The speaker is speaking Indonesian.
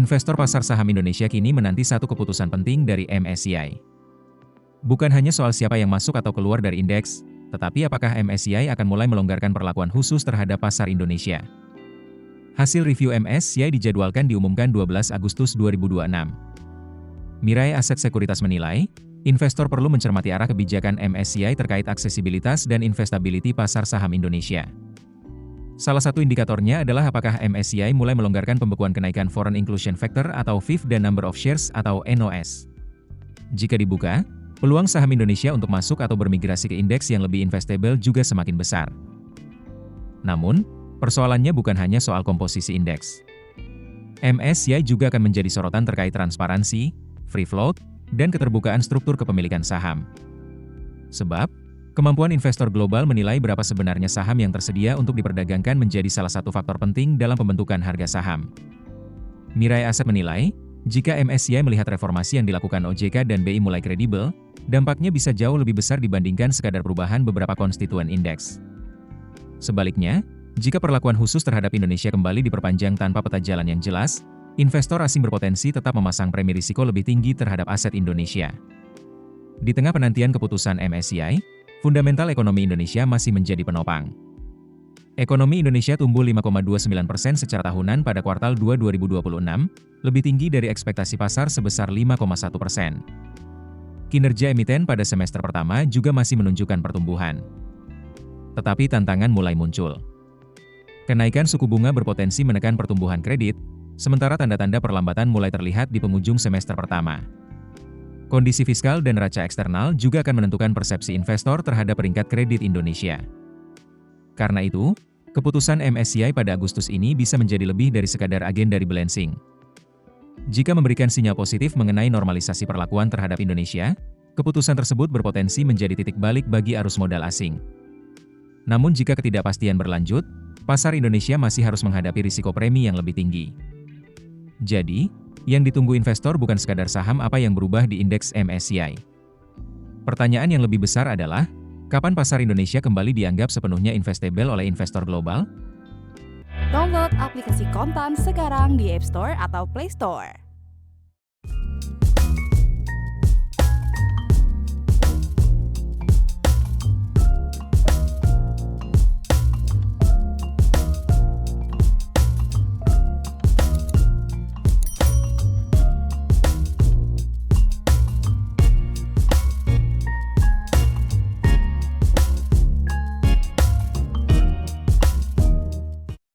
Investor pasar saham Indonesia kini menanti satu keputusan penting dari MSCI. Bukan hanya soal siapa yang masuk atau keluar dari indeks, tetapi apakah MSCI akan mulai melonggarkan perlakuan khusus terhadap pasar Indonesia. Hasil review MSCI dijadwalkan diumumkan 12 Agustus 2026. Mirae Asset Sekuritas menilai, investor perlu mencermati arah kebijakan MSCI terkait aksesibilitas dan investability pasar saham Indonesia. Salah satu indikatornya adalah apakah MSCI mulai melonggarkan pembekuan kenaikan Foreign Inclusion Factor atau FIF dan Number of Shares atau NOS. Jika dibuka, peluang saham Indonesia untuk masuk atau bermigrasi ke indeks yang lebih investable juga semakin besar. Namun, persoalannya bukan hanya soal komposisi indeks. MSCI juga akan menjadi sorotan terkait transparansi, free float, dan keterbukaan struktur kepemilikan saham. Sebab, kemampuan investor global menilai berapa sebenarnya saham yang tersedia untuk diperdagangkan menjadi salah satu faktor penting dalam pembentukan harga saham. Mirae Asset menilai, jika MSCI melihat reformasi yang dilakukan OJK dan BI mulai kredibel, dampaknya bisa jauh lebih besar dibandingkan sekadar perubahan beberapa konstituen indeks. Sebaliknya, jika perlakuan khusus terhadap Indonesia kembali diperpanjang tanpa peta jalan yang jelas, investor asing berpotensi tetap memasang premi risiko lebih tinggi terhadap aset Indonesia. Di tengah penantian keputusan MSCI, fundamental ekonomi Indonesia masih menjadi penopang. Ekonomi Indonesia tumbuh 5,29% secara tahunan pada kuartal 2 2026, lebih tinggi dari ekspektasi pasar sebesar 5,1%. Kinerja emiten pada semester pertama juga masih menunjukkan pertumbuhan. Tetapi tantangan mulai muncul. Kenaikan suku bunga berpotensi menekan pertumbuhan kredit, sementara tanda-tanda perlambatan mulai terlihat di penghujung semester pertama. Kondisi fiskal dan neraca eksternal juga akan menentukan persepsi investor terhadap peringkat kredit Indonesia. Karena itu, keputusan MSCI pada Agustus ini bisa menjadi lebih dari sekadar agen dari rebalancing. Jika memberikan sinyal positif mengenai normalisasi perlakuan terhadap Indonesia, keputusan tersebut berpotensi menjadi titik balik bagi arus modal asing. Namun jika ketidakpastian berlanjut, pasar Indonesia masih harus menghadapi risiko premi yang lebih tinggi. Jadi, yang ditunggu investor bukan sekadar saham apa yang berubah di indeks MSCI. Pertanyaan yang lebih besar adalah, kapan pasar Indonesia kembali dianggap sepenuhnya investable oleh investor global? Download aplikasi Kontan sekarang di App Store atau Play Store.